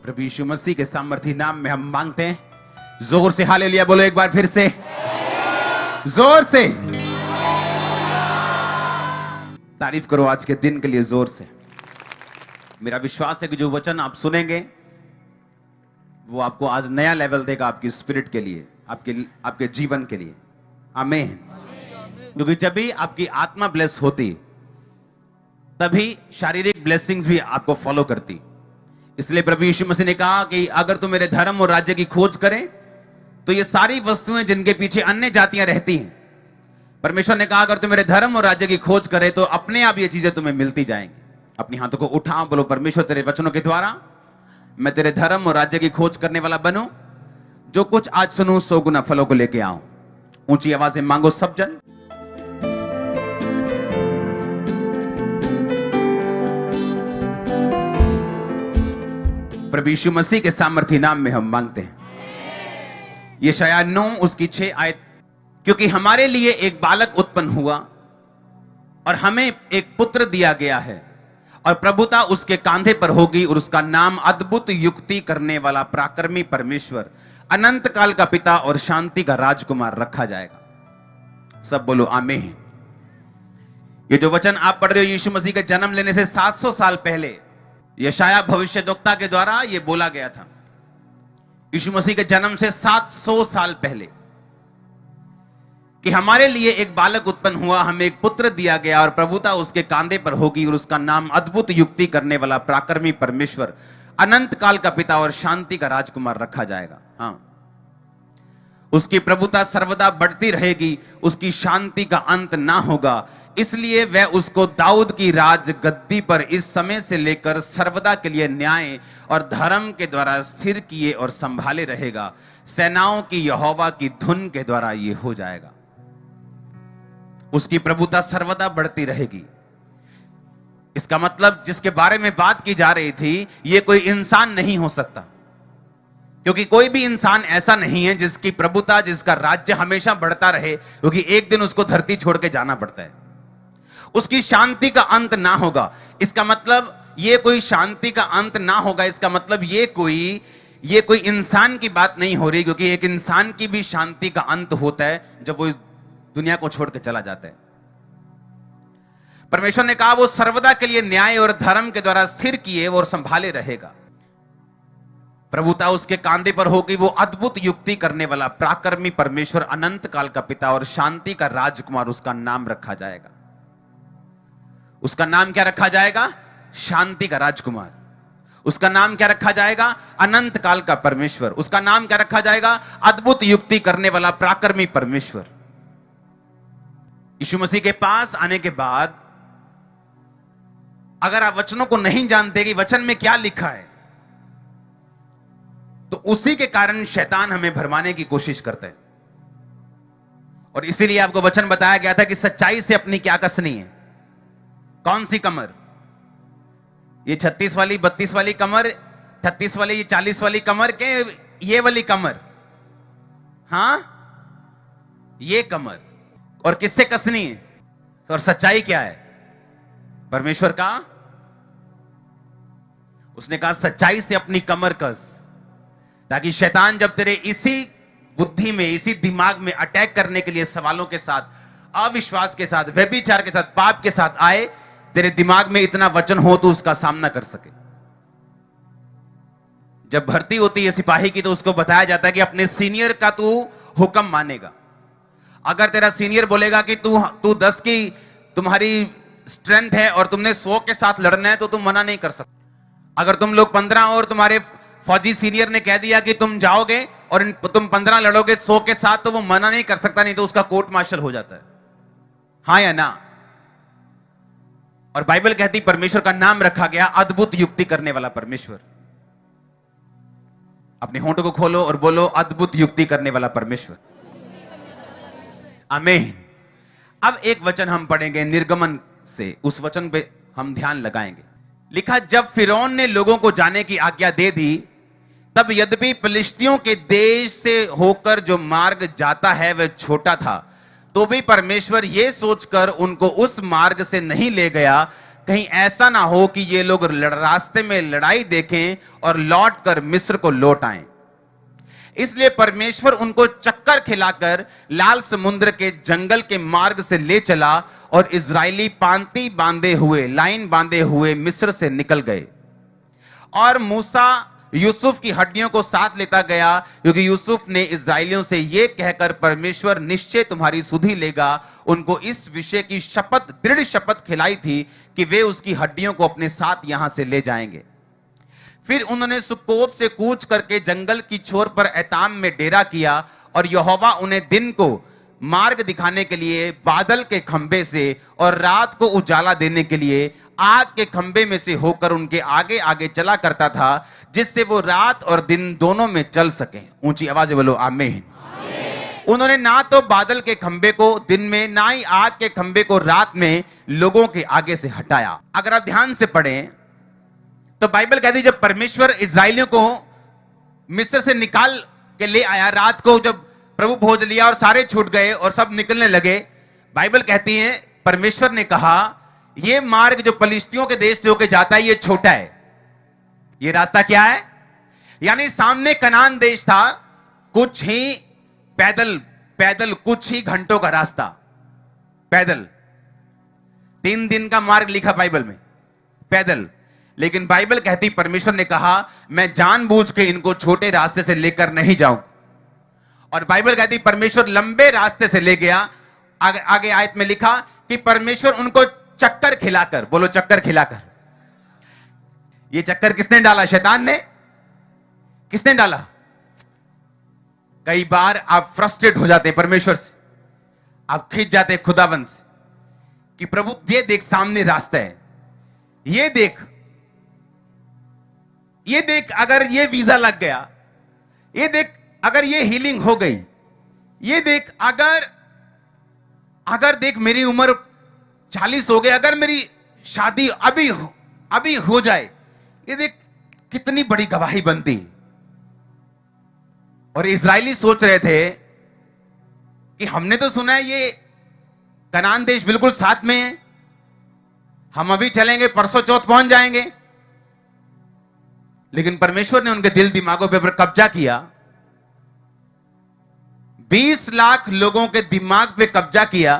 प्रभु यीशु मसीह के सामर्थी नाम में हम मांगते हैं। जोर से हालेलुया बोलो एक बार फिर से, जोर से तारीफ करो आज के दिन के लिए जोर से। मेरा विश्वास है कि जो वचन आप सुनेंगे वो आपको आज नया लेवल देगा, आपकी स्पिरिट के लिए, आपके जीवन के लिए। आमीन। क्योंकि जब भी आपकी आत्मा ब्लेस होती तभी शारीरिक ब्लेसिंग्स भी आपको फॉलो करती। इसलिए प्रभु यीशु मसीह ने कहा कि अगर तुम मेरे धर्म और राज्य की खोज करें तो ये सारी वस्तुएं जिनके पीछे अन्य जातियां रहती हैं, परमेश्वर ने कहा अगर तुम मेरे धर्म और राज्य की खोज करें तो अपने आप ये चीजें तुम्हें मिलती जाएंगी। अपनी हाथों को उठाओ, बोलो परमेश्वर तेरे वचनों के द्वारा मैं तेरे धर्म और राज्य की खोज करने वाला बनूं। जो कुछ आज सुनूं 100 गुना फलों को लेके आऊं। ऊंची आवाज से मांगो सब जन। प्रभु यीशु मसीह के सामर्थी नाम में हम मांगते हैं। यशायाह 9 उसकी 6 आयत, क्योंकि हमारे लिए एक बालक उत्पन्न हुआ और हमें एक पुत्र दिया गया है और प्रभुता उसके कांधे पर होगी और उसका नाम अद्भुत युक्ति करने वाला, पराक्रमी परमेश्वर, अनंत काल का पिता और शांति का राजकुमार रखा जाएगा। सब बोलो आमीन। ये जो वचन आप पढ़ रहे हो यीशु मसीह के जन्म लेने से 700 साल पहले यशायाह भविष्यद्वक्ता के द्वारा यह बोला गया था। यीशु मसीह के जन्म से 700 साल पहले कि हमारे लिए एक बालक उत्पन्न हुआ, हमें एक पुत्र दिया गया और प्रभुता उसके कांधे पर होगी और उसका नाम अद्भुत युक्ति करने वाला, पराक्रमी परमेश्वर, अनंत काल का पिता और शांति का राजकुमार रखा जाएगा। हाँ, उसकी प्रभुता सर्वदा बढ़ती रहेगी, उसकी शांति का अंत ना होगा। इसलिए वह उसको दाऊद की राज गद्दी पर इस समय से लेकर सर्वदा के लिए न्याय और धर्म के द्वारा स्थिर किए और संभाले रहेगा। सेनाओं की यहोवा की धुन के द्वारा यह हो जाएगा। उसकी प्रभुता सर्वदा बढ़ती रहेगी। इसका मतलब जिसके बारे में बात की जा रही थी यह कोई इंसान नहीं हो सकता, क्योंकि कोई भी इंसान ऐसा नहीं है जिसकी प्रभुता, जिसका राज्य हमेशा बढ़ता रहे, क्योंकि एक दिन उसको धरती छोड़ के जाना पड़ता है। उसकी शांति का अंत ना होगा। इसका मतलब ये कोई शांति का अंत ना होगा, इसका मतलब ये कोई इंसान की बात नहीं हो रही, क्योंकि एक इंसान की भी शांति का अंत होता है जब वो इस दुनिया को छोड़ के चला जाता है। परमेश्वर ने कहा वो सर्वदा के लिए न्याय और धर्म के द्वारा स्थिर किए और संभाले रहेगा। प्रभुता उसके कांधे पर होगी, वो अद्भुत युक्ति करने वाला, पराक्रमी परमेश्वर, अनंत काल का पिता और शांति का राजकुमार, उसका नाम रखा जाएगा। उसका नाम क्या रखा जाएगा? शांति का राजकुमार। उसका नाम क्या रखा जाएगा? अनंत काल का परमेश्वर। उसका नाम क्या रखा जाएगा? अद्भुत युक्ति करने वाला, पराक्रमी परमेश्वर। यीशु मसीह के पास आने के बाद अगर आप वचनों को नहीं जानते कि वचन में क्या लिखा है, तो उसी के कारण शैतान हमें भरमाने की कोशिश करता है। और इसीलिए आपको वचन बताया गया था कि सच्चाई से अपनी क्या कसनी है। कौन सी कमर? ये 36 वाली, 32 वाली कमर, 38 वाली, 40 वाली कमर के ये वाली कमर? हां, ये कमर। और किससे कसनी है? और सच्चाई क्या है? परमेश्वर का। उसने कहा सच्चाई से अपनी कमर कस, ताकि शैतान जब तेरे इसी बुद्धि में, इसी दिमाग में अटैक करने के लिए सवालों के साथ, अविश्वास के साथ, व्यभिचार के साथ, पाप के साथ आए, तेरे दिमाग में इतना वचन हो तो उसका सामना कर सके। जब भर्ती होती है सिपाही की तो उसको बताया जाता है कि अपने सीनियर का तू हुक्म मानेगा। अगर तेरा सीनियर बोलेगा कि तू 10 की तुम्हारी स्ट्रेंथ है और तुमने 100 के साथ लड़ना है तो तुम मना नहीं कर सकते। अगर तुम लोग 15 और तुम्हारे फौजी सीनियर ने कह दिया कि तुम जाओगे और तुम 15 लड़ोगे 100 के साथ, तो वो मना नहीं कर सकता, नहीं तो उसका कोर्ट मार्शल हो जाता है। हाँ या ना? और बाइबल कहती परमेश्वर का नाम रखा गया अद्भुत युक्ति करने वाला परमेश्वर। अपने होंठों को खोलो और बोलो अद्भुत युक्ति करने वाला परमेश्वर। आमीन। अब एक वचन हम पढ़ेंगे निर्गमन से, उस वचन पे हम ध्यान लगाएंगे। लिखा, जब फिरौन ने लोगों को जाने की आज्ञा दे दी, तब यद्यपि फिलिस्तियों के देश से होकर जो मार्ग जाता है वह छोटा था, तो भी परमेश्वर यह सोचकर उनको उस मार्ग से नहीं ले गया कहीं ऐसा ना हो कि ये लोग रास्ते में लड़ाई देखें और लौट कर मिस्र को लौट आएं। इसलिए परमेश्वर उनको चक्कर खिलाकर लाल समुद्र के जंगल के मार्ग से ले चला और इजरायली पांति बांधे हुए, लाइन बांधे हुए मिस्र से निकल गए। और मूसा यूसुफ की हड्डियों को साथ लेता गया, क्योंकि यूसुफ ने इजरायलियों से यह कहकर परमेश्वर निश्चय तुम्हारी सुधि लेगा, उनको इस विषय की शपथ, दृढ़ शपथ खिलाई थी कि वे उसकी हड्डियों को अपने साथ यहां से ले जाएंगे। फिर उन्होंने सुक्कोत से कूच करके जंगल की छोर पर एताम में डेरा किया, और यहोवा उन्हें दिन को मार्ग दिखाने के लिए बादल के खंबे से और रात को उजाला देने के लिए आग के खंबे में से होकर उनके आगे आगे चला करता था, जिससे वो रात और दिन दोनों में चल सके। ऊंची आवाज में बोलो आमीन। उन्होंने ना तो बादल के खंबे को दिन में, ना ही आग के खंबे को रात में लोगों के आगे से हटाया। अगर आप ध्यान से पढ़ें तो बाइबल कहती है जब परमेश्वर इजरायलियों को मिस्र से निकाल के ले आया, रात को जब प्रभु भोज लिया और सारे छूट गए और सब निकलने लगे, बाइबल कहती है परमेश्वर ने कहा यह मार्ग जो फलिश्तियों के देश से होकर जाता है ये छोटा है। ये रास्ता क्या है? यानी सामने कनान देश था, कुछ ही पैदल कुछ ही घंटों का रास्ता, पैदल 3 दिन का मार्ग लिखा बाइबल में, पैदल। लेकिन बाइबल कहती परमेश्वर ने कहा मैं जानबूझ के इनको छोटे रास्ते से लेकर नहीं जाऊं। और बाइबल कहती परमेश्वर लंबे रास्ते से ले गया। आगे आयत में लिखा कि परमेश्वर उनको चक्कर खिलाकर, बोलो चक्कर खिलाकर। ये चक्कर किसने डाला? शैतान ने। किसने डाला? कई बार आप फ्रस्ट्रेट हो जाते हैं परमेश्वर से, आप खींच जाते हैं खुदाबंद से कि प्रभु ये देख सामने रास्ता है, ये देख अगर ये वीजा लग गया, ये देख अगर ये हीलिंग हो गई, ये देख अगर देख मेरी उम्र 40 हो गई, अगर मेरी शादी अभी हो जाए, ये देख कितनी बड़ी गवाही बनती। और इजरायली सोच रहे थे कि हमने तो सुना है ये कनान देश बिल्कुल साथ में है, हम अभी चलेंगे परसों चौथ पहुंच जाएंगे। लेकिन परमेश्वर ने उनके दिल दिमागों पर कब्जा किया, 20 लाख लोगों के दिमाग पे कब्जा किया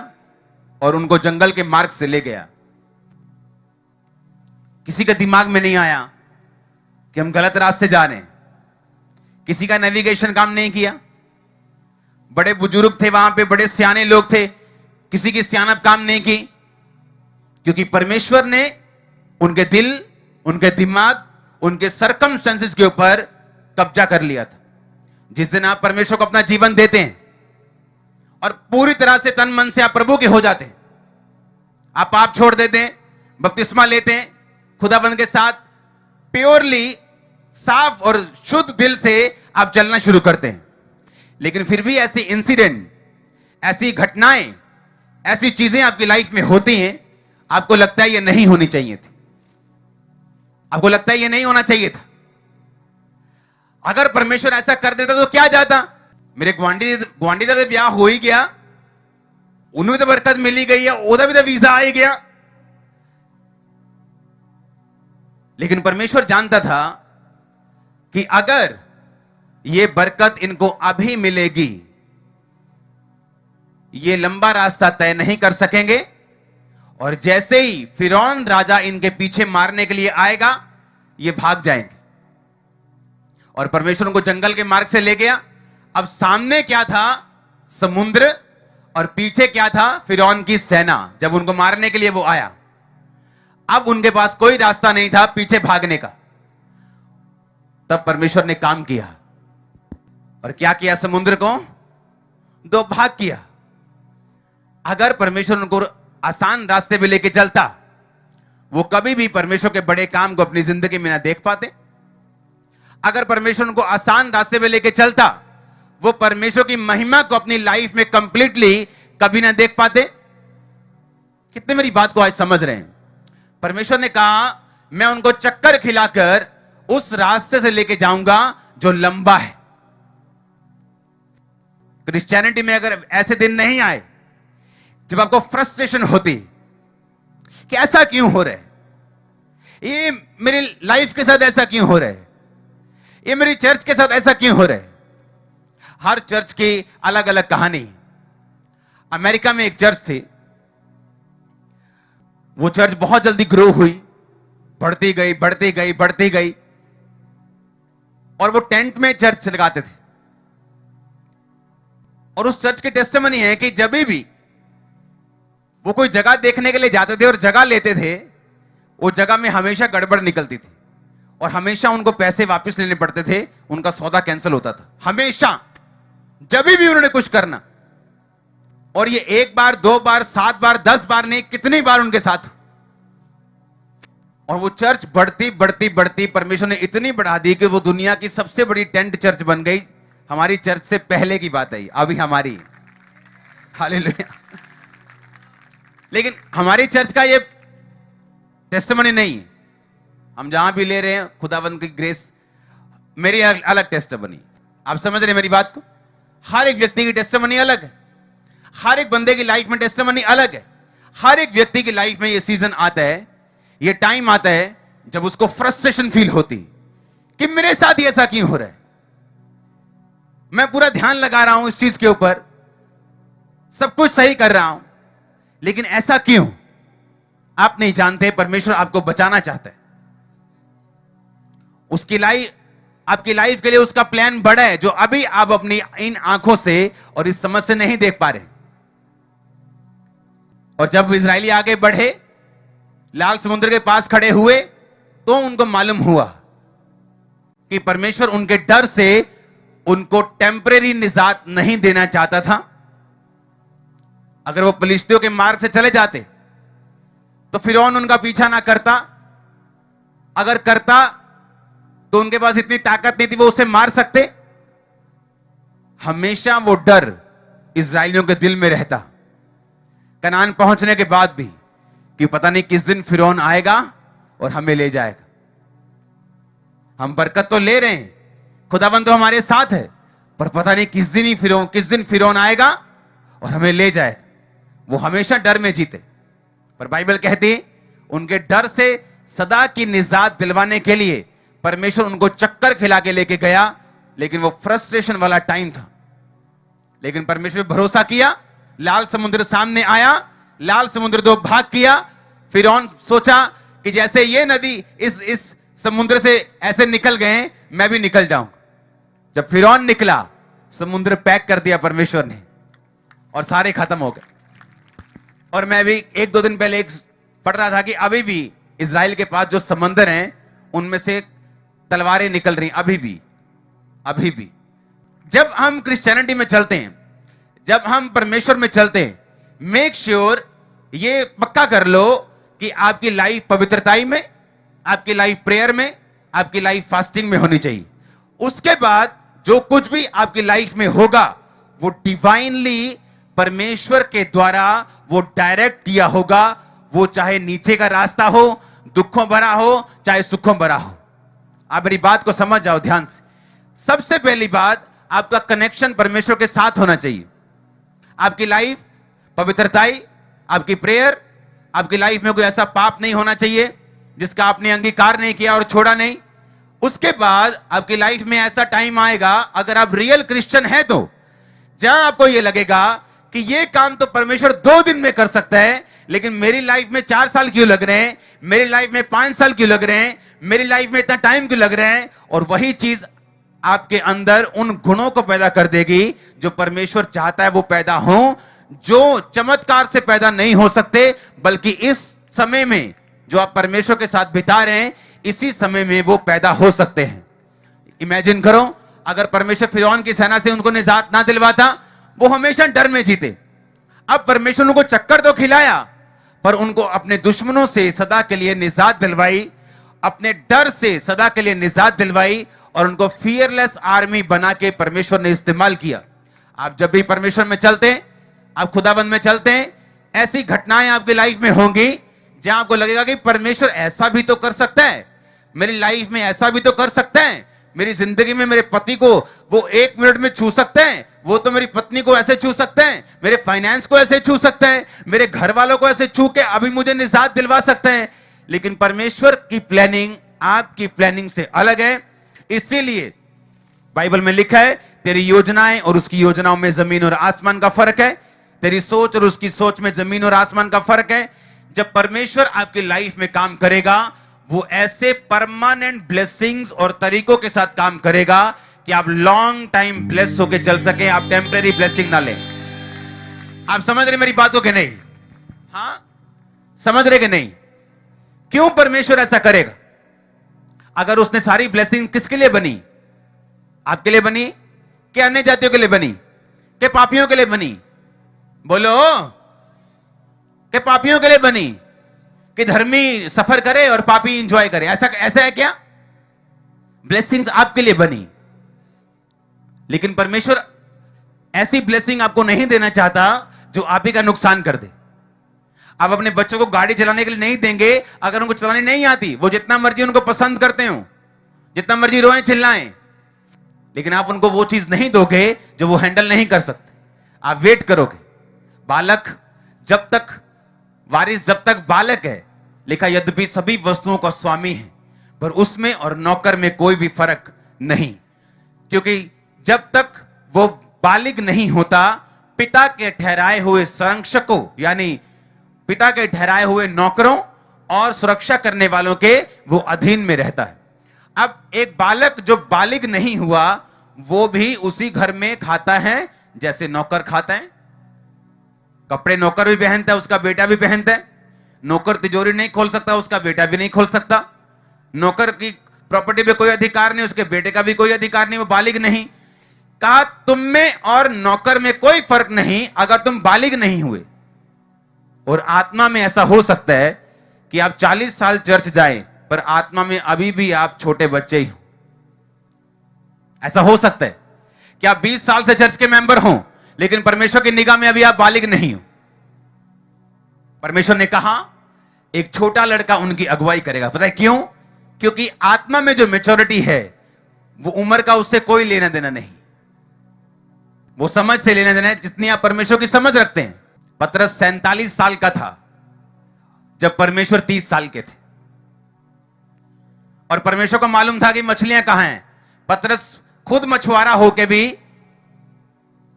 और उनको जंगल के मार्ग से ले गया। किसी के दिमाग में नहीं आया कि हम गलत रास्ते जा रहे हैं, किसी का नेविगेशन काम नहीं किया। बड़े बुजुर्ग थे वहां पे, बड़े सियाने लोग थे, किसी की सियानत काम नहीं की, क्योंकि परमेश्वर ने उनके दिल, उनके दिमाग, उनके सर्कमस्टेंसेस के ऊपर कब्जा कर लिया था। जिस दिन आप परमेश्वर को अपना जीवन देते हैं और पूरी तरह से तन मन से आप प्रभु के हो जाते हैं, आप पाप छोड़ देते हैं, बपतिस्मा लेते हैं, खुदाबंद के साथ प्योरली साफ और शुद्ध दिल से आप चलना शुरू करते हैं। लेकिन फिर भी ऐसे इंसिडेंट, ऐसी घटनाएं, ऐसी चीजें आपकी लाइफ में होती हैं, आपको लगता है ये नहीं होनी चाहिए थी, आपको लगता है ये नहीं होना चाहिए था। अगर परमेश्वर ऐसा कर देता तो क्या जाता? मेरे ग्वांडी का ब्याह हो ही गया, उन्हें तो बरकत मिली गई है, ओदा भी तो वीजा आ ही गया। लेकिन परमेश्वर जानता था कि अगर ये बरकत इनको अभी मिलेगी, ये लंबा रास्ता तय नहीं कर सकेंगे, और जैसे ही फिरौन राजा इनके पीछे मारने के लिए आएगा, ये भाग जाएंगे। और परमेश्वर उनको जंगल के मार्ग से ले गया। अब सामने क्या था? समुद्र, और पीछे क्या था? फिरौन की सेना। जब उनको मारने के लिए वो आया, अब उनके पास कोई रास्ता नहीं था पीछे भागने का। तब परमेश्वर ने काम किया, और क्या किया? समुद्र को 2 भाग किया। अगर परमेश्वर उनको आसान रास्ते पे लेके चलता, वो कभी भी परमेश्वर के बड़े काम को अपनी जिंदगी में ना देख पाते। अगर परमेश्वर उनको आसान रास्ते पे लेके चलता, वो परमेश्वर की महिमा को अपनी लाइफ में कंप्लीटली कभी ना देख पाते। कितने मेरी बात को आज समझ रहे हैं? परमेश्वर ने कहा मैं उनको चक्कर खिलाकर उस रास्ते से लेके जाऊंगा जो लंबा है। क्रिश्चियनिटी में अगर ऐसे दिन नहीं आए जब आपको फ्रस्ट्रेशन होती कि ऐसा क्यों हो रहा है, ये मेरी लाइफ के साथ ऐसा क्यों हो रहा है, ये मेरी चर्च के साथ ऐसा क्यों हो रहा है। हर चर्च की अलग अलग कहानी। अमेरिका में एक चर्च थी, वो चर्च बहुत जल्दी ग्रो हुई, बढ़ती गई बढ़ती गई बढ़ती गई, और वो टेंट में चर्च लगाते थे। और उस चर्च की टेस्टिमनी है कि जब भी वो कोई जगह देखने के लिए जाते थे और जगह लेते थे, वो जगह में हमेशा गड़बड़ निकलती थी और हमेशा उनको पैसे वापस लेने पड़ते थे, उनका सौदा कैंसिल होता था हमेशा, जब भी उन्होंने कुछ करना। और ये 1 बार 2 बार 7 बार 10 बार नहीं, कितनी बार उनके साथ। और वो चर्च बढ़ती बढ़ती बढ़ती परमेश्वर ने इतनी बढ़ा दी कि वो दुनिया की सबसे बड़ी टेंट चर्च बन गई। हमारी चर्च से पहले की बात है, अभी हमारी, हालेलुया। लेकिन हमारी चर्च का ये टेस्टिमनी नहीं है। हम जहां भी ले रहे हैं खुदावंद की ग्रेस, मेरी अलग टेस्टिमनी। आप समझ रहे हैं मेरी बात को? हर एक व्यक्ति की टेस्टिमनी अलग है, हर एक बंदे की लाइफ में टेस्टिमनी अलग है। हर एक व्यक्ति की लाइफ में ये सीजन आता है, ये टाइम आता है जब उसको फ्रस्ट्रेशन फील होती कि मेरे साथ ही ऐसा क्यों हो रहा है। मैं पूरा ध्यान लगा रहा हूं इस चीज के ऊपर, सब कुछ सही कर रहा हूं, लेकिन ऐसा क्यों? आप नहीं जानते, परमेश्वर आपको बचाना चाहता है। उसकी लाइफ, आपकी लाइफ के लिए उसका प्लान बड़ा है, जो अभी आप अपनी इन आंखों से और इस समझ से नहीं देख पा रहे। और जब इजरायली आगे बढ़े, लाल समुद्र के पास खड़े हुए, तो उनको मालूम हुआ कि परमेश्वर उनके डर से उनको टेम्परेरी निजात नहीं देना चाहता था। अगर वो फिलिस्तियों के मार्ग से चले जाते तो फिरौन उनका पीछा ना करता, अगर करता तो उनके पास इतनी ताकत नहीं थी वो उसे मार सकते। हमेशा वो डर इस्राएलियों के दिल में रहता, कनान पहुंचने के बाद भी, कि पता नहीं किस दिन फिरौन आएगा और हमें ले जाएगा। हम बरकत तो ले रहे हैं, खुदावंद तो हमारे साथ है, पर पता नहीं किस दिन फिरौन आएगा और हमें ले जाएगा। वो हमेशा डर में जीते। पर बाइबल कहती है उनके डर से सदा की निजात दिलवाने के लिए परमेश्वर उनको चक्कर खिला के लेके गया, लेकिन वो फ्रस्ट्रेशन वाला टाइम था। लेकिन परमेश्वर पे भरोसा किया, लाल समुद्र सामने आया, लाल समुद्र दो भाग किया। फिरौन सोचा कि जैसे ये नदी इस समुद्र से ऐसे निकल गए, मैं भी निकल जाऊंगा। जब फिरौन निकला, समुद्र पैक कर दिया परमेश्वर ने और सारे खत्म हो गए। और मैं भी 1-2 दिन पहले पढ़ रहा था कि अभी भी इजराइल के पास जो समंदर हैं उनमें से तलवारें निकल रही, अभी भी। जब हम क्रिश्चियनिटी में चलते हैं, जब हम परमेश्वर में चलते हैं, मेक श्योर, ये पक्का कर लो कि आपकी लाइफ पवित्रताई में, आपकी लाइफ प्रेयर में, आपकी लाइफ फास्टिंग में होनी चाहिए। उसके बाद जो कुछ भी आपकी लाइफ में होगा वो डिवाइनली परमेश्वर के द्वारा वो डायरेक्ट किया होगा। वो चाहे नीचे का रास्ता हो, दुखों भरा हो, चाहे सुखों भरा हो। आप मेरी बात को समझ जाओ ध्यान से। सबसे पहली बात, आपका कनेक्शन परमेश्वर के साथ होना चाहिए। आपकी लाइफ पवित्रताई, आपकी प्रेयर, आपकी लाइफ में कोई ऐसा पाप नहीं होना चाहिए जिसका आपने अंगीकार नहीं किया और छोड़ा नहीं। उसके बाद आपकी लाइफ में ऐसा टाइम आएगा, अगर आप रियल क्रिश्चियन हैं तो, जहां आपको यह लगेगा कि यह काम तो परमेश्वर 2 दिन में कर सकता है, लेकिन मेरी लाइफ में 4 साल क्यों लग रहे हैं, मेरी लाइफ में 5 साल क्यों लग रहे हैं, मेरी लाइफ में इतना टाइम क्यों लग रहा है। और वही चीज आपके अंदर उन गुणों को पैदा कर देगी जो परमेश्वर चाहता है वो पैदा हो, जो चमत्कार से पैदा नहीं हो सकते, बल्कि इस समय में जो आप परमेश्वर के साथ बिता रहे हैं, इसी समय में वो पैदा हो सकते हैं। इमेजिन करो, अगर परमेश्वर फिरौन की सेना से उनको निजात ना दिलवाता, वो हमेशा डर में जीते। अब परमेश्वर उनको चक्कर तो खिलाया, पर उनको अपने दुश्मनों से सदा के लिए निजात दिलवाई, अपने डर से सदा के लिए निजात दिलवाई, और उनको फियरलेस आर्मी बना के परमेश्वर ने इस्तेमाल किया। आप जब भी परमेश्वर में चलते हैं, आप खुदाबंद में चलते हैं, ऐसी घटनाएं आपकी लाइफ में होंगी जहां आपको लगेगा कि परमेश्वर ऐसा भी तो कर सकता है, मेरी लाइफ में ऐसा भी तो कर सकता है, मेरी जिंदगी में मेरे पति को वो 1 मिनट में छू सकते हैं, वो तो मेरी पत्नी को ऐसे छू सकते हैं, मेरे फाइनेंस को ऐसे छू सकते हैं, मेरे घर वालों को ऐसे छू के अभी मुझे निजात दिलवा सकते हैं। लेकिन परमेश्वर की प्लानिंग आपकी प्लानिंग से अलग है। इसीलिए बाइबल में लिखा है, तेरी योजनाएं और उसकी योजनाओं में जमीन और आसमान का फर्क है। तेरी सोच और उसकी सोच में जमीन और आसमान का फर्क है। जब परमेश्वर आपकी लाइफ में काम करेगा, वो ऐसे परमानेंट ब्लेसिंग्स और तरीकों के साथ काम करेगा कि आप लॉन्ग टाइम ब्लेस होकर चल सके, आप टेम्परेरी ब्लेसिंग ना लें। आप समझ रहे मेरी बातों के नहीं? हाँ, समझ रहे कि नहीं? क्यों परमेश्वर ऐसा करेगा? अगर उसने सारी ब्लेसिंग किसके लिए बनी? आपके लिए बनी कि अन्य जातियों के लिए बनी कि पापियों के लिए बनी? बोलो, कि पापियों के लिए बनी कि धर्मी सफर करे और पापी एंजॉय करे? ऐसा है क्या? ब्लेसिंग्स आपके लिए बनी, लेकिन परमेश्वर ऐसी ब्लेसिंग आपको नहीं देना चाहता जो आप ही का नुकसान कर दे। आप अपने बच्चों को गाड़ी चलाने के लिए नहीं देंगे अगर उनको चलानी नहीं आती। वो जितना मर्जी उनको पसंद करते हो, जितना मर्जी रोएं चिल्लाएं, लेकिन आप उनको वो चीज नहीं दोगे जो वो हैंडल नहीं कर सकते। आप वेट करोगे। बालक जब तक, वारिस जब तक बालक है, लिखा यद्यपि सभी वस्तुओं का स्वामी है, पर उसमें और नौकर में कोई भी फर्क नहीं, क्योंकि जब तक वो बालिग नहीं होता, पिता के ठहराए हुए संरक्षकों यानी पिता के ठहराए हुए नौकरों और सुरक्षा करने वालों के वो अधीन में रहता है। अब एक बालक जो बालिग नहीं हुआ, वो भी उसी घर में खाता है जैसे नौकर खाता है। कपड़े नौकर भी पहनता है, उसका बेटा भी पहनता है। नौकर तिजोरी नहीं खोल सकता, उसका बेटा भी नहीं खोल सकता। नौकर की प्रॉपर्टी पे कोई अधिकार नहीं, उसके बेटे का भी कोई अधिकार नहीं, वो बालिग नहीं। कहा तुम में और नौकर में कोई फर्क नहीं अगर तुम बालिग नहीं हुए। और आत्मा में ऐसा हो सकता है कि आप 40 साल चर्च जाएं, पर आत्मा में अभी भी आप छोटे बच्चे ही हो। ऐसा हो सकता है कि आप 20 साल से चर्च के मेंबर हो, लेकिन परमेश्वर की निगाह में अभी आप बालिग नहीं हो। परमेश्वर ने कहा एक छोटा लड़का उनकी अगुवाई करेगा। पता है क्यों? क्योंकि आत्मा में जो मैच्योरिटी है, वो उम्र का उससे कोई लेना देना नहीं, वो समझ से लेना देना है, जितनी आप परमेश्वर की समझ रखते हैं। पतरस 47 साल का था जब परमेश्वर 30 साल के थे, और परमेश्वर को मालूम था कि मछलियां कहां हैं। पतरस खुद मछुआरा होके भी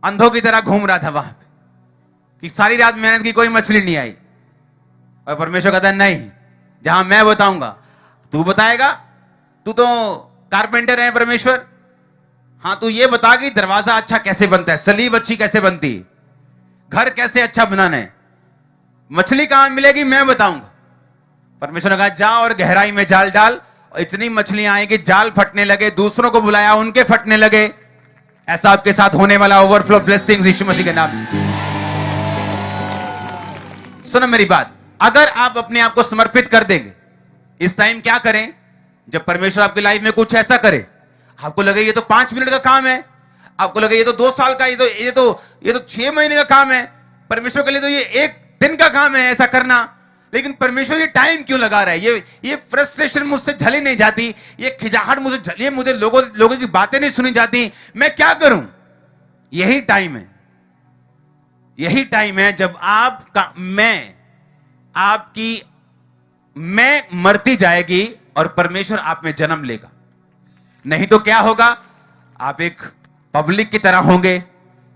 अंधों की तरह घूम रहा था वहां पे, कि सारी रात मेहनत की, कोई मछली नहीं आई। और परमेश्वर कहता है नहीं, जहां मैं बताऊंगा तू बताएगा। तू तो कारपेंटर है परमेश्वर, हां तू ये बता कि दरवाजा अच्छा कैसे बनता है, सलीब अच्छी कैसे बनती है, घर कैसे अच्छा बनाना है, मछली कहां मिलेगी मैं बताऊंगा। परमेश्वर ने कहा जा और गहराई में जाल डाल, और इतनी मछलियां आई कि जाल फटने लगे। दूसरों को बुलाया, उनके फटने लगे। ऐसा आपके साथ होने वाला ओवरफ्लो ब्लेसिंग्स यीशु मसीह के नाम। सुनो मेरी बात, अगर आप अपने आप को समर्पित कर देंगे, इस टाइम क्या करें जब परमेश्वर आपकी लाइफ में कुछ ऐसा करे, आपको लगे ये तो 5 मिनट का काम है, आपको लगे ये तो 2 साल का, ये तो 6 महीने का काम है, परमेश्वर के लिए तो ये 1 दिन का काम है ऐसा करना। लेकिन परमेश्वर ये टाइम क्यों लगा रहा है? ये फ्रस्ट्रेशन मुझसे झली नहीं जाती, ये खिजाहट मुझे लोगों की बातें नहीं सुनी जाती, मैं क्या करूं? यही टाइम है जब मैं मरती जाएगी और परमेश्वर आप में जन्म लेगा। नहीं तो क्या होगा? आप एक पब्लिक की तरह होंगे,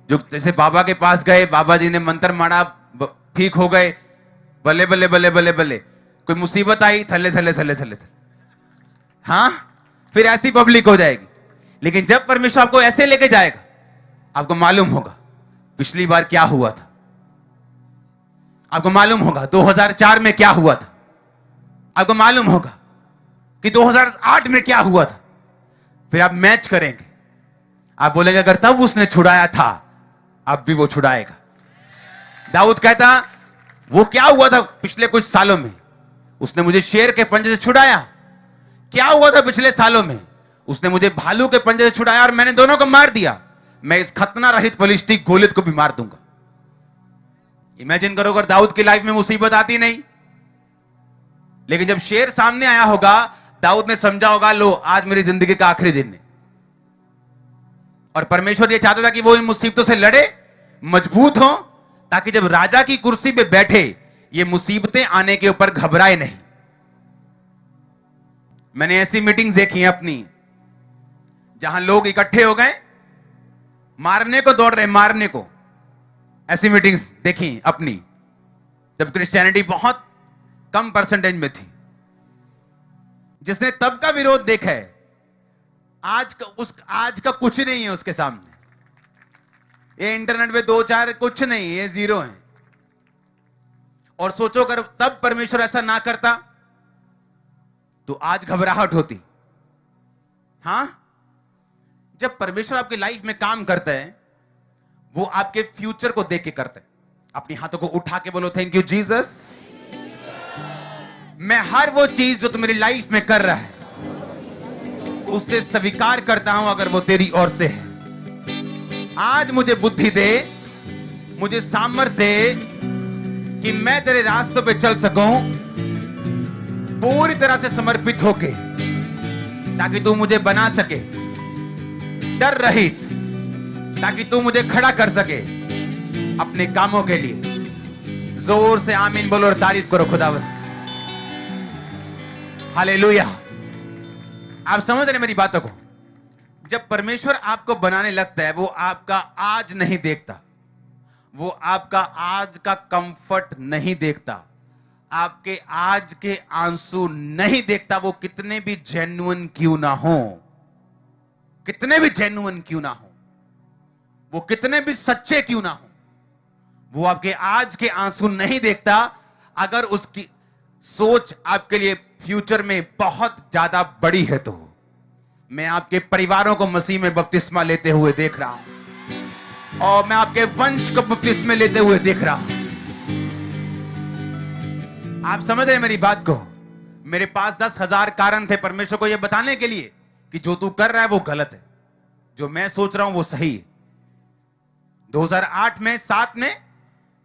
जो जैसे बाबा के पास गए, बाबा जी ने मंत्र मारा, ठीक हो गए, बल्ले बल्ले बल्ले बल्ले बल्ले, कोई मुसीबत आई थले थले थले थले थले, हाँ फिर ऐसी पब्लिक हो जाएगी। लेकिन जब परमेश्वर आपको ऐसे लेके जाएगा, आपको मालूम होगा पिछली बार क्या हुआ था, आपको मालूम होगा 2004 में क्या हुआ था, आपको मालूम होगा कि 2008 में क्या हुआ था। फिर आप मैच करेंगे, आप बोलेंगे अगर तब उसने छुड़ाया था, अब भी वो छुड़ाएगा। दाऊद कहता वो क्या हुआ था पिछले कुछ सालों में, उसने मुझे शेर के पंजे से छुड़ाया। क्या हुआ था पिछले सालों में? उसने मुझे भालू के पंजे से छुड़ाया और मैंने दोनों को मार दिया। मैं इस खतना रहित फलिश्ती गोलियत को भी मार दूंगा। इमेजिन करो अगर दाऊद की लाइफ में मुसीबत आती नहीं, लेकिन जब शेर सामने आया होगा, दाऊद ने समझा होगा लो आज मेरी जिंदगी का आखिरी दिन है। और परमेश्वर यह चाहता था कि वो इन मुसीबतों से लड़े, मजबूत हो, ताकि जब राजा की कुर्सी पे बैठे, ये मुसीबतें आने के ऊपर घबराए नहीं। मैंने ऐसी मीटिंग्स देखी हैं अपनी, जहां लोग इकट्ठे हो गए, मारने को दौड़ रहे, मारने को। ऐसी मीटिंग्स देखी अपनी, जब क्रिश्चियनिटी बहुत कम परसेंटेज में थी। जिसने तब का विरोध देखा है, आज का कुछ नहीं है उसके सामने। ये इंटरनेट पे 2-4 कुछ नहीं, ये जीरो है। और सोचो अगर तब परमेश्वर ऐसा ना करता तो आज घबराहट होती। हां, जब परमेश्वर आपकी लाइफ में काम करता है, वो आपके फ्यूचर को देख के करता है। अपनी हाथों को उठा के बोलो, थैंक यू जीसस। मैं हर वो चीज जो तू मेरी लाइफ में कर रहा है, उससे स्वीकार करता हूं अगर वो तेरी ओर से है। आज मुझे बुद्धि दे, मुझे सामर्थ्य दे कि मैं तेरे रास्तों पे चल सकूं पूरी तरह से समर्पित होके, ताकि तू मुझे बना सके डर रहित, ताकि तू मुझे खड़ा कर सके अपने कामों के लिए। जोर से आमीन बोलो और तारीफ करो खुदावंद। हालेलुया। आप समझ रहे मेरी बातों को? जब परमेश्वर आपको बनाने लगता है, वो आपका आज नहीं देखता, वो आपका आज का कंफर्ट नहीं देखता, आपके आज के आंसू नहीं देखता। वो कितने भी जेन्युइन क्यों ना हो, कितने भी जेन्युइन क्यों ना हो, वो कितने भी सच्चे क्यों ना हो, वो आपके आज के आंसू नहीं देखता। अगर उसकी सोच आपके लिए फ्यूचर में बहुत ज्यादा बड़ी है, तो मैं आपके परिवारों को मसीह में बपतिस्मा लेते हुए देख रहा हूं, और मैं आपके वंश को बपतिस्मे लेते हुए देख रहा हूं। आप समझ रहे मेरी बात को? मेरे पास 10,000 कारण थे परमेश्वर को यह बताने के लिए कि जो तू कर रहा है वो गलत है, जो मैं सोच रहा हूं वो सही है। 2008 में 7 में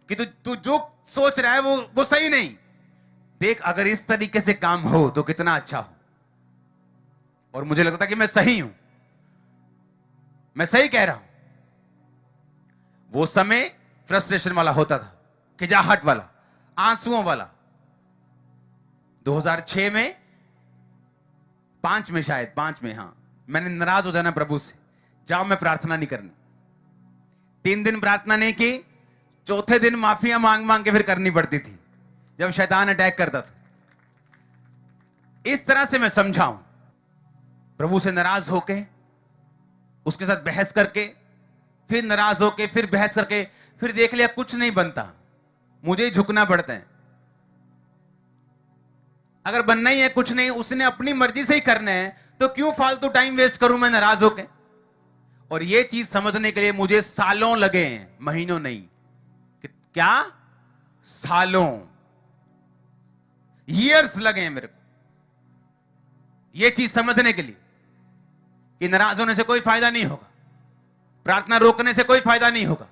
कि तू जो सोच रहा है वो सही नहीं। देख, अगर इस तरीके से काम हो तो कितना अच्छा हो। और मुझे लगता कि मैं सही हूं, मैं सही कह रहा हूं। वो समय फ्रस्ट्रेशन वाला होता था, खिजाहट वाला, आंसुओं वाला। 2006 में 5 में शायद 5 में, हां, मैंने नाराज हो जाना प्रभु से, जाओ मैं प्रार्थना नहीं करनी। 3 दिन प्रार्थना नहीं की, चौथे दिन माफिया मांग मांग के फिर करनी पड़ती थी जब शैतान अटैक करता था। इस तरह से मैं समझाऊं, प्रभु से नाराज होके, उसके साथ बहस करके, फिर नाराज होके, फिर बहस करके, फिर देख लिया कुछ नहीं बनता, मुझे ही झुकना पड़ता है। अगर बनना ही है कुछ नहीं, उसने अपनी मर्जी से ही करना है, तो क्यों फालतू टाइम वेस्ट करूं मैं नाराज होके? और यह चीज समझने के लिए मुझे सालों लगे हैं, महीनों नहीं। क्या? सालों, ईयर्स लगे हैं मेरे को यह चीज समझने के लिए कि नाराज होने से कोई फायदा नहीं होगा, प्रार्थना रोकने से कोई फायदा नहीं होगा।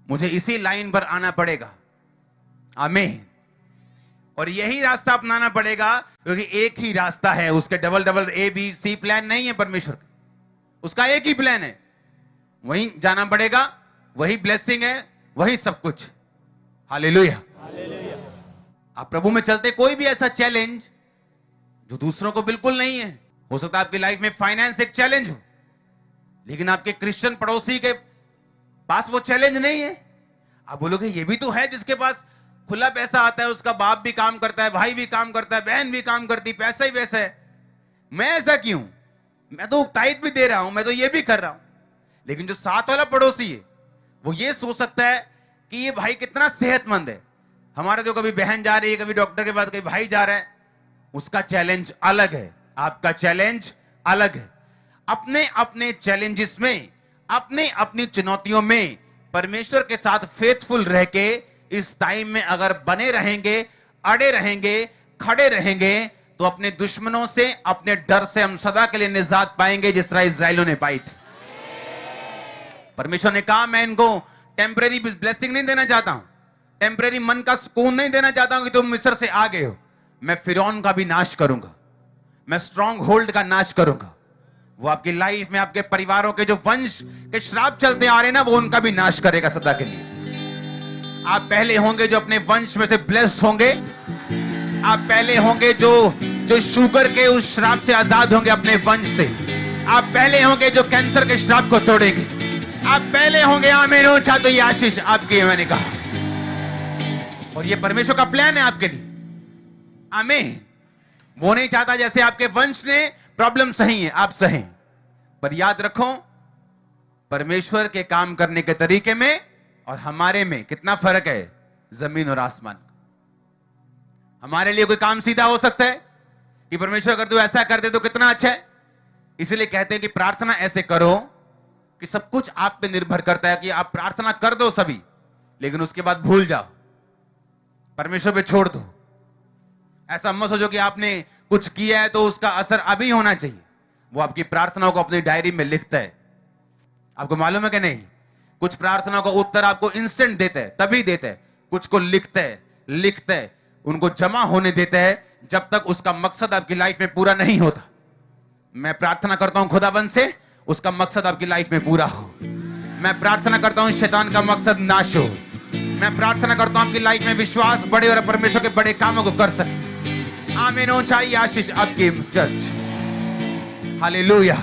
मुझे इसी लाइन पर आना पड़ेगा। आमीन। और यही रास्ता अपनाना पड़ेगा, क्योंकि एक ही रास्ता है, उसके डबल डबल ABC प्लान नहीं है परमेश्वर का। उसका एक ही प्लान है, वहीं जाना पड़ेगा, वही ब्लेसिंग है, वही सब कुछ। हालेलुया। आप प्रभु में चलते, कोई भी ऐसा चैलेंज जो दूसरों को बिल्कुल नहीं है, हो सकता है आपकी लाइफ में फाइनेंस एक चैलेंज हो, लेकिन आपके क्रिश्चियन पड़ोसी के पास वो चैलेंज नहीं है। आप बोलोगे ये भी तो है जिसके पास खुला पैसा आता है, उसका बाप भी काम करता है, भाई भी काम करता है, बहन भी काम करती, पैसा ही वैसा है, मैं ऐसा क्यों? मैं तो टाइट भी दे रहा हूं, मैं तो ये भी कर रहा हूं। लेकिन जो साथ वाला पड़ोसी है, वो ये सोच सकता है कि ये भाई कितना सेहतमंद है। हमारे तो कभी बहन जा रही है, कभी डॉक्टर के पास, कभी भाई जा रहा है, उसका चैलेंज अलग है, आपका चैलेंज अलग है। अपने अपने चैलेंजेस में, अपने अपनी चुनौतियों में परमेश्वर के साथ फेथफुल रह के इस टाइम में अगर बने रहेंगे, अड़े रहेंगे, खड़े रहेंगे, तो अपने दुश्मनों से, अपने डर से हम सदा के लिए निजात पाएंगे, जिस तरह इस्राएलियों ने पाई थी। परमेश्वर ने कहा, मैं इनको टेम्परेरी ब्लेसिंग नहीं देना चाहता हूं, टेम्परेरी मन का सुकून नहीं देना चाहता हूं कि तुम मिस्र से आ गए हो। मैं फिरौन का भी नाश करूंगा, मैं स्ट्रॉन्ग होल्ड का नाश करूंगा। वो आपकी लाइफ में, आपके परिवारों के जो वंश के श्राप चलते आ रहे हैं ना, वो उनका भी नाश करेगा सदा के लिए। आप पहले होंगे जो अपने वंश में से ब्लेस्ड होंगे, आप पहले होंगे जो जो शुगर के उस श्राप से आजाद होंगे अपने वंश से। आप पहले होंगे जो कैंसर के श्राप को तोड़ेंगे। आप पहले होंगे। आमीन ऊंचा तो ये आशीष आपकी है, मैंने कहा। और ये परमेश्वर का प्लान है आपके लिए। आमीन। वो नहीं चाहता जैसे आपके वंश ने प्रॉब्लम सही है आप सहें, पर याद रखो परमेश्वर के काम करने के तरीके में और हमारे में कितना फर्क है, जमीन और आसमान। हमारे लिए कोई काम सीधा हो सकता है कि परमेश्वर अगर तू ऐसा कर दे तो कितना अच्छा है। इसलिए कहते हैं कि प्रार्थना ऐसे करो कि सब कुछ आप पे निर्भर करता है कि आप प्रार्थना कर दो सभी, लेकिन उसके बाद भूल जाओ, परमेश्वर पे छोड़ दो। ऐसा मत सोचो कि आपने कुछ किया है तो उसका असर अभी होना चाहिए। वो आपकी प्रार्थनाओं को अपनी डायरी में लिखता है। आपको मालूम है कि नहीं, कुछ प्रार्थनाओं का उत्तर आपको इंस्टेंट देता है, तभी देता है। कुछ को लिखता है, उनको जमा होने देता है जब तक उसका मकसद आपकी लाइफ में पूरा नहीं होता। मैं प्रार्थना करता हूं खुदाबंद से उसका मकसद आपकी लाइफ में पूरा हो। मैं प्रार्थना करता हूं शैतान का मकसद नाश हो। मैं प्रार्थना करता हूं आपकी लाइफ में विश्वास बढ़े और परमेश्वर के बड़े कामों को कर सके। आमीन। ऊंचाई आशीष आपकी चर्च। हालेलुया।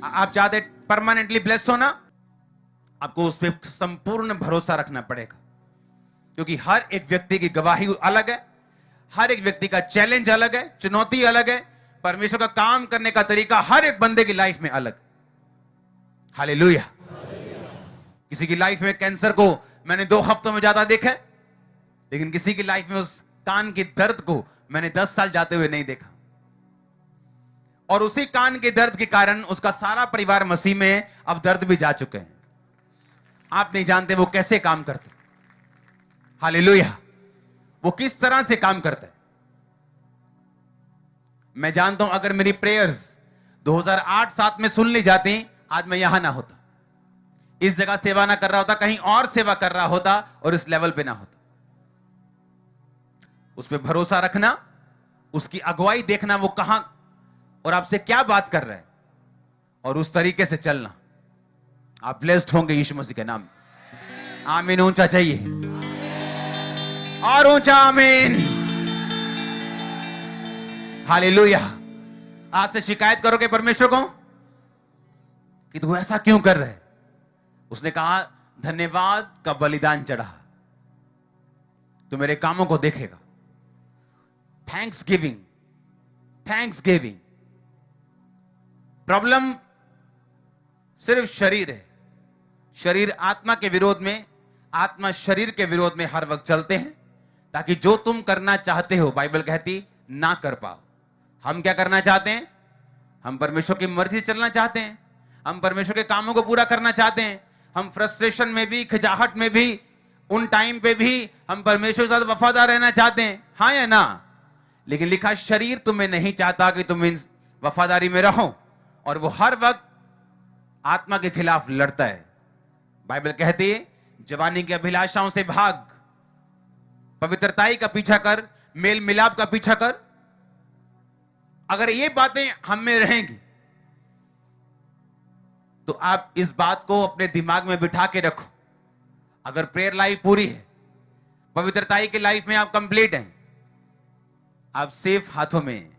आप चाहते परमानेंटली ब्लेस्ड होना, आपको उस पर संपूर्ण भरोसा रखना पड़ेगा, क्योंकि हर एक व्यक्ति की गवाही अलग है, हर एक व्यक्ति का चैलेंज अलग है, चुनौती अलग है। परमेश्वर का काम करने का तरीका हर एक बंदे की लाइफ में अलग। हालेलुया। किसी की लाइफ में कैंसर को मैंने 2 हफ्तों में ज्यादा देखा है, लेकिन किसी की लाइफ में उस कान के दर्द को मैंने 10 साल जाते हुए नहीं देखा। और उसी कान के दर्द के कारण उसका सारा परिवार मसीह में है, अब दर्द भी जा चुके हैं। आप नहीं जानते वो कैसे काम करते। हालेलुया। वो किस तरह से काम करता है। मैं जानता हूं अगर मेरी प्रेयर्स 2008-7 में सुन ली जाती, आज मैं यहां ना होता, इस जगह सेवा ना कर रहा होता, कहीं और सेवा कर रहा होता और इस लेवल पे ना होता। उस पर भरोसा रखना, उसकी अगुवाई देखना, वो कहां और आपसे क्या बात कर रहा है, और उस तरीके से चलना। आप ब्लेस्ड होंगे यीशु मसीह के नाम में। आमीन। ऊंचा चाहिए और ऊंचा आमीन। हालेलुया। आज से शिकायत करोगे परमेश्वर को कि तू ऐसा क्यों कर रहे। उसने कहा धन्यवाद का बलिदान चढ़ा तो मेरे कामों को देखेगा। Thanks giving, thanks giving. Problem सिर्फ शरीर है। शरीर आत्मा के विरोध में, आत्मा शरीर के विरोध में हर वक्त चलते हैं, ताकि जो तुम करना चाहते हो, बाइबल कहती, ना कर पाओ। हम क्या करना चाहते हैं? हम परमेश्वर की मर्जी चलना चाहते हैं। हम परमेश्वर के कामों को पूरा करना चाहते हैं। हम फ्रस्ट्रेशन में भी, खिजाहट में भी, उन टाइम पे भी हम परमेश्वर के साथ वफादार रहना चाहते हैं। हाँ या ना? लेकिन लिखा शरीर तुम्हें नहीं चाहता कि तुम इन वफादारी में रहो, और वो हर वक्त आत्मा के खिलाफ लड़ता है। बाइबल कहती है जवानी की अभिलाषाओं से भाग, पवित्रताई का पीछा कर, मेल मिलाप का पीछा कर। अगर ये बातें हम में रहेंगी तो आप इस बात को अपने दिमाग में बिठा के रखो। अगर प्रेयर लाइफ पूरी है, पवित्रताई की लाइफ में आप कंप्लीट हैं, आप सेफ हाथों में हैं।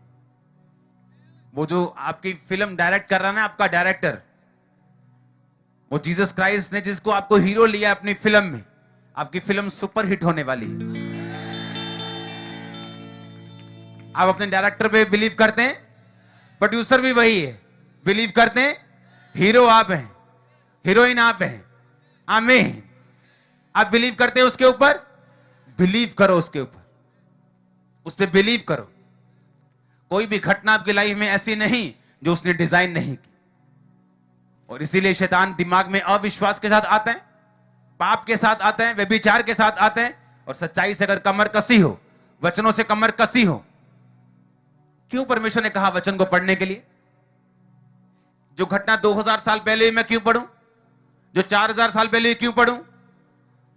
वो जो आपकी फिल्म डायरेक्ट कर रहा है ना, आपका डायरेक्टर, वो जीसस क्राइस्ट ने जिसको आपको हीरो लिया अपनी फिल्म में, आपकी फिल्म सुपर हिट होने वाली है। आप अपने डायरेक्टर पे बिलीव करते हैं, प्रोड्यूसर भी वही है, बिलीव करते हैं, हीरो आप हैं, हीरोइन आप हैं। आमीन। आप बिलीव करते हैं उसके ऊपर, बिलीव करो उसके ऊपर, उस पर बिलीव करो। कोई भी घटना आपकी लाइफ में ऐसी नहीं जो उसने डिजाइन नहीं की। और इसीलिए शैतान दिमाग में अविश्वास के साथ आता है, पाप के साथ आता है, व्यभिचार के साथ आता है, और सच्चाई से अगर कमर कसी हो, वचनों से कमर कसी हो। क्यों परमेश्वर ने कहा वचन को पढ़ने के लिए? जो घटना 2000 साल पहले मैं क्यों पढ़ूं, जो 4000 साल पहले क्यों पढ़ूं?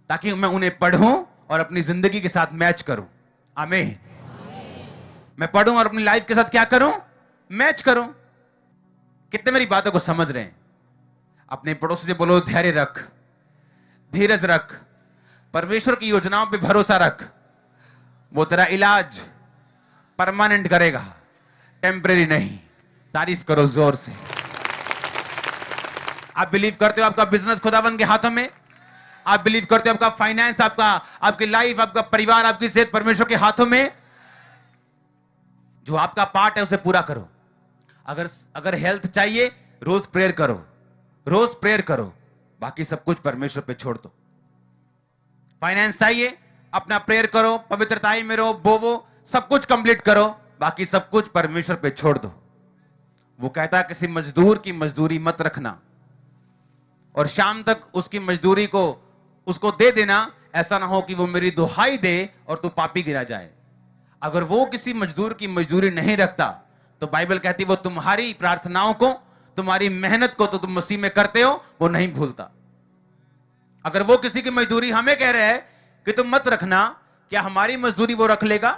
ताकि मैं उन्हें पढ़ूं और अपनी जिंदगी के साथ मैच करूं। आमीन। मैं पढ़ूं और अपनी लाइफ के साथ क्या करूं? मैच करूं। कितने मेरी बातों को समझ रहे हैं? अपने पड़ोसी से बोलो धैर्य रख, धीरज रख, परमेश्वर की योजनाओं पे भरोसा रख। वो तेरा इलाज, परमानेंट करेगा, टेम्परेरी नहीं। तारीफ करो जोर से। आप बिलीव करते हो आपका बिजनेस खुदाबंद के हाथों में? आप बिलीव करते हो आपका फाइनेंस, आपकी लाइफ, आपका परिवार, आपकी सेहत परमेश्वर के हाथों में? जो आपका पार्ट है उसे पूरा करो। अगर हेल्थ चाहिए, रोज प्रेयर करो, रोज प्रेयर करो, बाकी सब कुछ परमेश्वर पे छोड़ दो। फाइनेंस चाहिए, अपना प्रेयर करो, पवित्रताई में रहो, बोवो, सब कुछ कंप्लीट करो, बाकी सब कुछ परमेश्वर पे छोड़ दो। वो कहता है किसी मजदूर की मजदूरी मत रखना और शाम तक उसकी मजदूरी को उसको दे देना, ऐसा ना हो कि वो मेरी दुहाई दे और तू पापी गिरा जाए। अगर वो किसी मजदूर की मजदूरी नहीं रखता तो बाइबल कहती वो तुम्हारी प्रार्थनाओं को, तुम्हारी मेहनत को तो तुम मसीह में करते हो, वो नहीं भूलता। अगर वो किसी की मजदूरी हमें कह रहे हैं कि तुम मत रखना, क्या हमारी मजदूरी वो रख लेगा?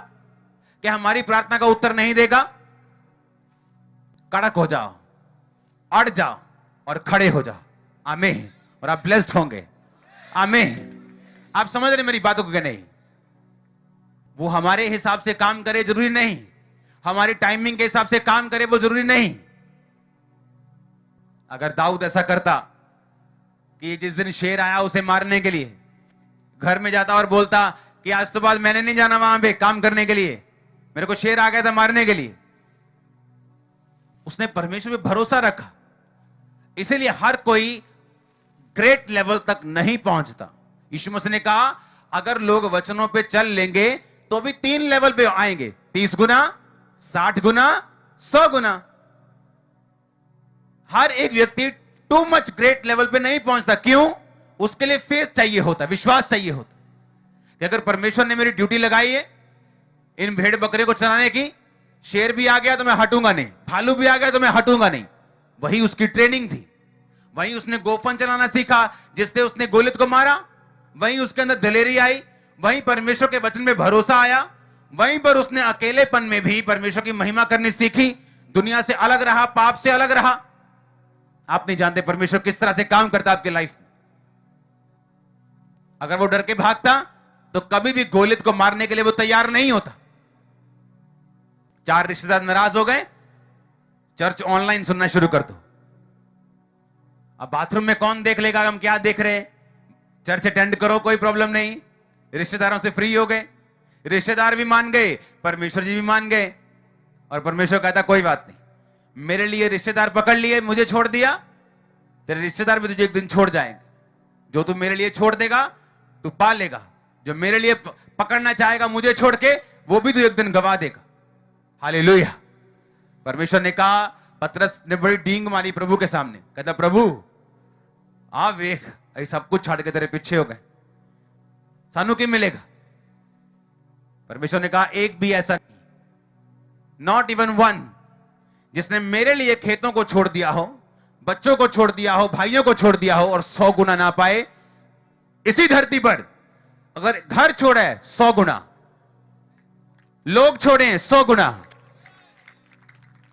क्या हमारी प्रार्थना का उत्तर नहीं देगा? कड़क हो जाओ, अड़ जाओ और खड़े हो जाओ। आमीन। और आप ब्लेस्ड होंगे। आमीन। आप समझ रहे मेरी बातों को? नहीं, वो हमारे हिसाब से काम करे जरूरी नहीं, हमारी टाइमिंग के हिसाब से काम करे वो जरूरी नहीं। अगर दाऊद ऐसा करता कि जिस दिन शेर आया उसे मारने के लिए, घर में जाता और बोलता कि आज तो बाद मैंने नहीं जाना वहां पे काम करने के लिए, मेरे को शेर आ गया था मारने के लिए। उसने परमेश्वर पे भरोसा रखा, इसीलिए हर कोई ग्रेट लेवल तक नहीं पहुंचता। यीशु मसीह ने कहा अगर लोग वचनों पे चल लेंगे तो भी 3 लेवल पे आएंगे, 30 गुना, 60 गुना, 100 गुना। हर एक व्यक्ति टू मच ग्रेट लेवल पे नहीं पहुंचता। क्यों? उसके लिए फेथ चाहिए होता, विश्वास चाहिए होता कि अगर परमेश्वर ने मेरी ड्यूटी लगाई है इन भेड़ बकरे को चलाने की, शेर भी आ गया तो मैं हटूंगा नहीं, भालू भी आ गया तो मैं हटूंगा नहीं। वही उसकी ट्रेनिंग थी। वहीं उसने गोफन चलाना सीखा जिससे उसने गोलियत को मारा, वहीं उसके अंदर दिलेरी आई, वहीं परमेश्वर के वचन में भरोसा आया, वहीं पर उसने अकेलेपन में भी परमेश्वर की महिमा करनी सीखी, दुनिया से अलग रहा, पाप से अलग रहा। आप नहीं जानते परमेश्वर किस तरह से काम करता आपकी लाइफ में। अगर वो डर के भागता तो कभी भी गोलियत को मारने के लिए वो तैयार नहीं होता। 4 रिश्तेदार नाराज हो गए, चर्च ऑनलाइन सुनना शुरू कर दो। अब बाथरूम में कौन देख लेगा हम क्या देख रहे हैं? चर्च अटेंड करो, कोई प्रॉब्लम नहीं। रिश्तेदारों से फ्री हो गए, रिश्तेदार भी मान गए, परमेश्वर जी भी मान गए। और परमेश्वर कहता कोई बात नहीं, मेरे लिए रिश्तेदार पकड़ लिए, मुझे छोड़ दिया, तेरे रिश्तेदार भी तुझे एक दिन छोड़ जाएंगे। जो तू मेरे लिए छोड़ देगा तू पा लेगा, जो मेरे लिए पकड़ना चाहेगा मुझे छोड़ के, वो भी तू एक दिन गवा देगा। हालेलुया। परमेश्वर ने कहा, पतरस ने बड़ी डींग मारी प्रभु के सामने, कहता प्रभु आ वेख ऐ सब कुछ छाड़ के तेरे पीछे हो गए, सानू की मिलेगा? परमेश्वर ने कहा एक भी ऐसा नहीं, नॉट इवन वन, जिसने मेरे लिए खेतों को छोड़ दिया हो, बच्चों को छोड़ दिया हो, भाइयों को छोड़ दिया हो और 100 गुना ना पाए। इसी धरती पर अगर घर छोड़े 100 गुना, लोग छोड़े 100 गुना।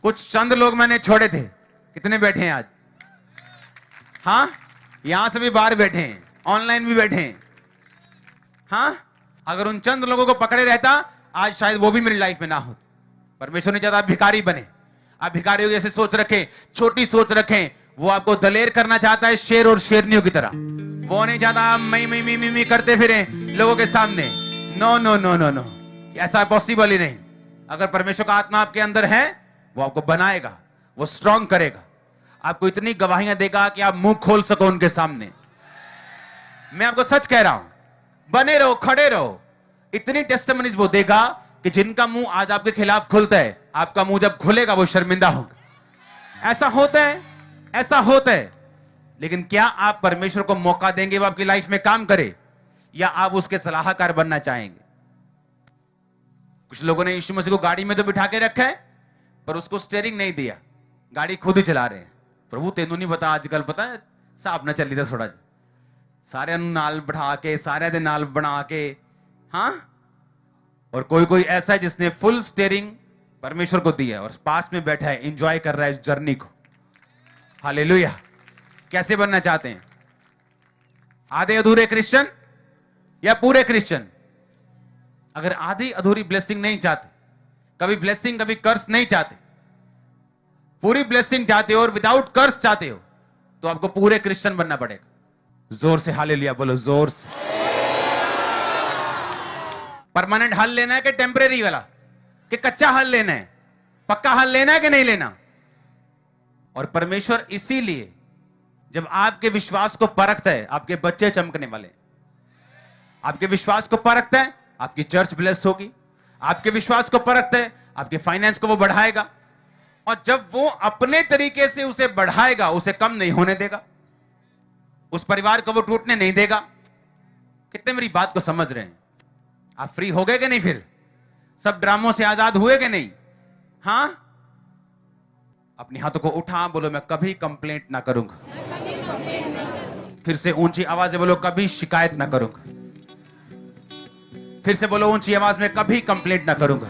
कुछ चंद लोग मैंने छोड़े थे। कितने बैठे हैं आज? हां, यहां से भी बाहर बैठे हैं, ऑनलाइन भी बैठे हैं। हां, अगर उन चंद लोगों को पकड़े रहता आज शायद वो भी मेरी लाइफ में ना हो। परमेश्वर ने चाहता आप भिखारी बने, आप भिखारियों जैसे सोच रखें, छोटी सोच रखें। वो आपको दलेर करना चाहता है, शेर और शेरनियों की तरह। वो नहीं चाहता आप मी करते फिरें लोगों के सामने। No no no no no, ऐसा पॉसिबल ही नहीं। अगर परमेश्वर का आत्मा आपके अंदर है, वो आपको बनाएगा, वो स्ट्रांग करेगा, आपको इतनी गवाहियां देगा कि आप मुंह खोल सको उनके सामने। मैं आपको सच कह रहा हूं, बने रहो, खड़े रहो। इतनी टेस्टिमनीज वो देगा कि जिनका मुंह आज आपके खिलाफ खुलता है, आपका मुंह जब खुलेगा वो शर्मिंदा होगा। ऐसा होता है, ऐसा होता है। लेकिन क्या आप परमेश्वर को मौका देंगे वो आपकी लाइफ में काम करे, या आप उसके सलाहकार बनना चाहेंगे? कुछ लोगों ने यीशु मसीह को गाड़ी में तो बिठा के रखा है, पर उसको स्टीयरिंग नहीं दिया, गाड़ी खुद ही चला रहे हैं। प्रभु तेनू नहीं पता, आजकल पता है साहब ना चली था थोड़ा, सारे नाल बिठा के, सारे दे नाल बना के। हाँ, और कोई कोई ऐसा है जिसने फुल स्टीयरिंग परमेश्वर को दिया और पास में बैठा है, एंजॉय कर रहा है इस जर्नी को। हालेलुया। कैसे बनना चाहते हैं? आधे अधूरे क्रिश्चियन या पूरे क्रिश्चियन? अगर आधी अधूरी ब्लेसिंग नहीं चाहते, कभी ब्लेसिंग कभी कर्स नहीं चाहते, पूरी ब्लेसिंग चाहते हो और विदाउट कर्स चाहते हो, तो आपको पूरे क्रिश्चियन बनना पड़ेगा। जोर से हालेलुया बोलो, जोर से। परमानेंट हल लेना है कि टेम्परेरी वाला, कि कच्चा हल लेना है, पक्का हल लेना है कि नहीं लेना। और परमेश्वर इसीलिए जब आपके विश्वास को परखता है, आपके बच्चे चमकने वाले, आपके विश्वास को परखता है, आपकी चर्च ब्लेस होगी, आपके विश्वास को परखता है, आपके फाइनेंस को वो बढ़ाएगा, और जब वो अपने तरीके से उसे बढ़ाएगा, उसे कम नहीं होने देगा, उस परिवार को वो टूटने नहीं देगा। कितने मेरी बात को समझ रहे हैं? आप फ्री हो गए कि नहीं? फिर सब ड्रामों से आजाद हुए कि नहीं? हां, अपने हाथों को उठा, बोलो मैं कभी कंप्लेंट ना करूंगा। फिर से ऊंची आवाज से बोलो, कभी शिकायत ना करूंगा। फिर से बोलो ऊंची आवाज में, कभी कंप्लेंट ना करूंगा।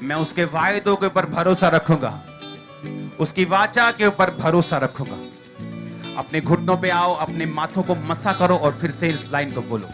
मैं उसके वायदों के ऊपर भरोसा रखूंगा, उसकी वाचा के ऊपर भरोसा रखूंगा। अपने घुटनों पे आओ, अपने माथों को मसा करो और फिर से इस लाइन को बोलो,